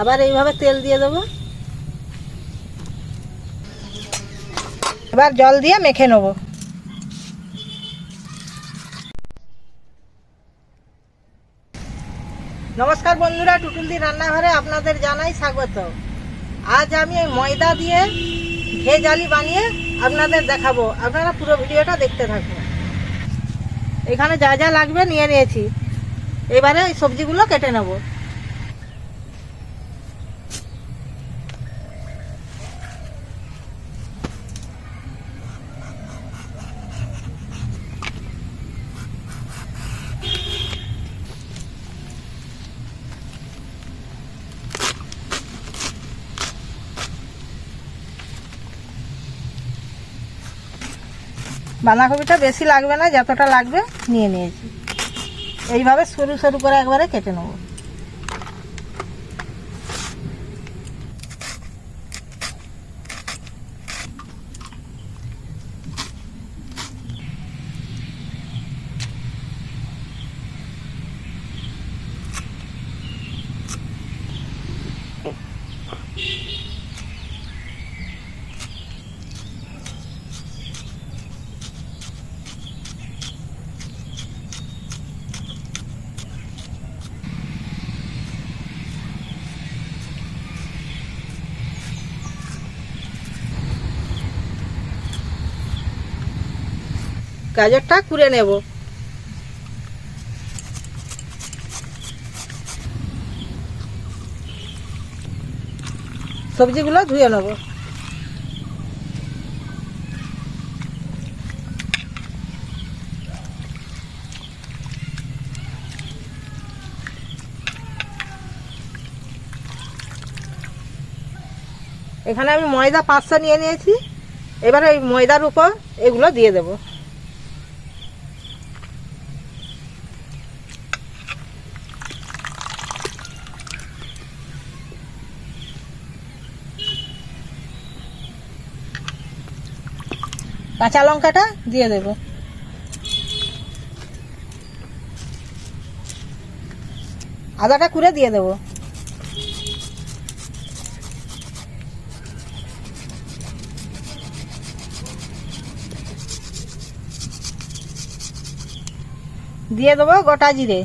আবার এইভাবে তেল দিয়ে দেবো। এবার জল দিয়ে মেখে নেব। নমস্কার বন্ধুরা, টুটুলদি রান্নাঘরে আপনাদের জানাই স্বাগত। আজ আমি এই ময়দা দিয়ে ভেজ আলি বানিয়ে আপনাদের দেখাবো। আপনারা পুরো ভিডিওটা দেখতে থাকুন। এখানে যা যা লাগবে নিয়ে নিয়েছি। এবারে এই সবজিগুলো কেটে নেব। বাঁধাকপিটা বেশি লাগবে না, যতটা লাগবে নিয়ে নিয়েছি। এইভাবে সরু সরু করে একবারে কেটে নেব। গাজরটা কুড়ে নেব। সবজিগুলো ধুয়ে নেব। এখানে আমি ময়দা 500 নিয়ে নিয়েছি। এবারে ওই ময়দার উপর এগুলো দিয়ে দেব। কাঁচা লঙ্কাটা দিয়ে দেব। আদাটা কুড়ে দিয়ে দেব। দিয়ে দেবো গোটা জিরে,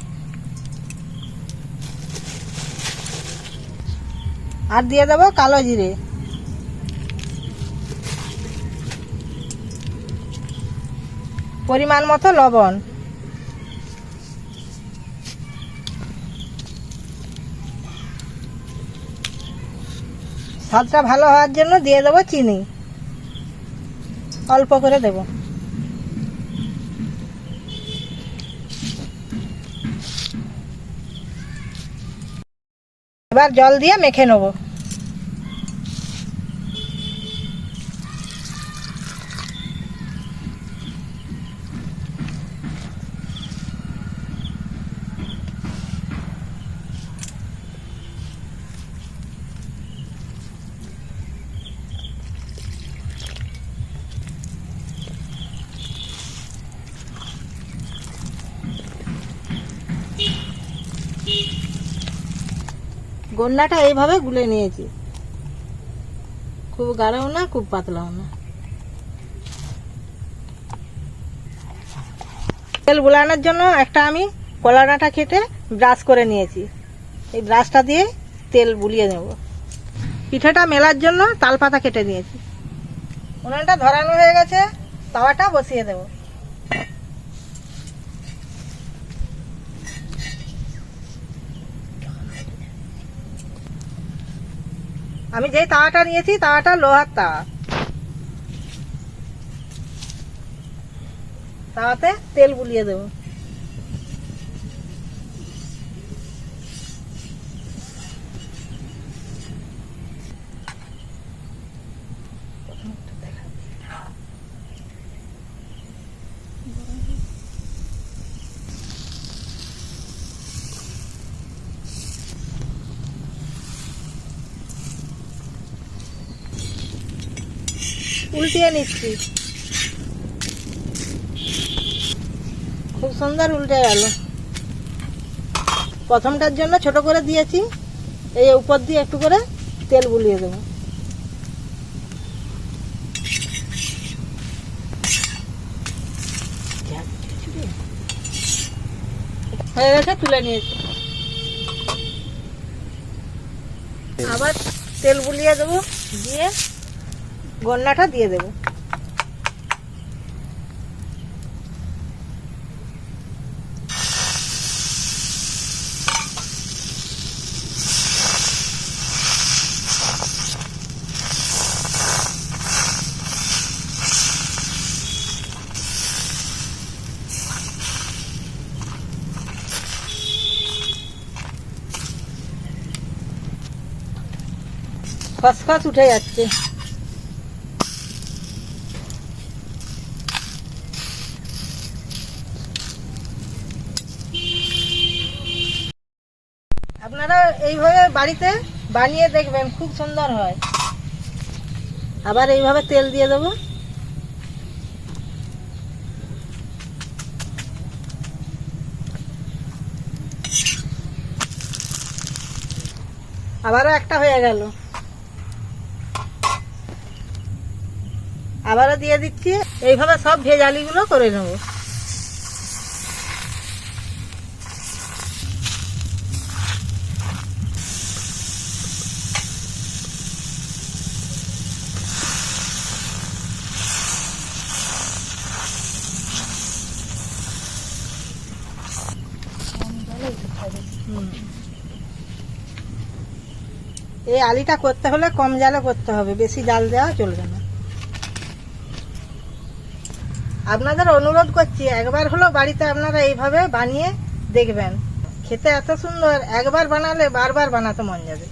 আর দিয়ে দেবো কালো জিরে, পরিমাণ মতো লবণ, স্বাদটা ভালো হওয়ার জন্য দিয়ে দেবো চিনি, অল্প করে দেব। এবার জল দিয়ে মেখে নেব। গোন্নাটা এইভাবে গুলে নিয়েছি। খুব গাঢ়ও না, খুব পাতলাও না। তেল গুলানোর জন্য একটা আমি কলা ডাঁটা কেটে ব্রাশ করে নিয়েছি। এই ব্রাশটা দিয়ে তেল বুলিয়ে নেব। পিঠাটা মেলার জন্য তালপাতা কেটে নিয়েছি। উনুনটা ধরানো হয়ে গেছে, তাওয়াটা বসিয়ে দেব। আমি যে তাওয়াটা নিয়েছি তাওয়াটা লোহার তাওয়া। তাওয়াতে তেল বুলিয়ে দেব। উল্টিয়ে নিচ্ছি। খুব সুন্দর উল্টে গেল। প্রথমটার জন্য ছোট করে দিয়েছি, এই উপর দিয়ে একটু করে তেল বুলিয়ে দেবো। হয়ে গেছে, তুলে নিয়েছি। আবার তেল বুলিয়ে দেবো, দিয়ে গন্নাটা দিয়ে দেবো। খসখস উঠে যাচ্ছে। আপনারা এইভাবে বাড়িতে বানিয়ে দেখবেন, খুব সুন্দর হয়। আবার এইভাবে তেল দিয়ে দেবো। আবারও একটা হয়ে গেল, আবারও দিয়ে দিচ্ছি। এইভাবে সব ভেজালিগুলো করে নেব। এই আলিটা করতে হলে কম জালে করতে হবে, বেশি জাল দেওয়া চলবে না। আপনাদের অনুরোধ করছি, একবার হলো বাড়িতে আপনারা এইভাবে বানিয়ে দেখবেন। খেতে এত সুন্দর, একবার বানালে বারবার বানাতে মন যাবে।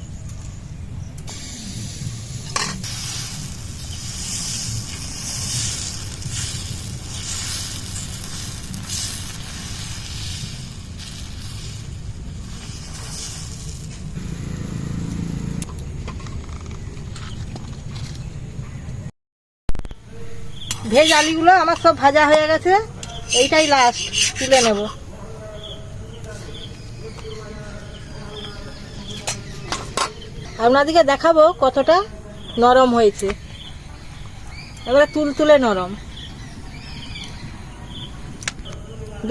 ভেজ আলুগুলো আমার সব ভাজা হয়ে গেছে, এইটাই লাস্ট, তুলে নেব। আপনাদেরকে দেখাবো কতটা নরম হয়েছে, এবারে তুলতুলে নরম।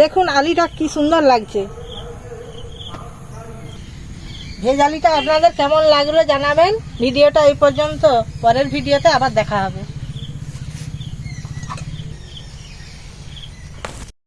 দেখুন আলুটা কি সুন্দর লাগছে। ভেজ আলুটা আপনাদের কেমন লাগলো জানাবেন। ভিডিওটা এই পর্যন্ত, পরের ভিডিওতে আবার দেখা হবে।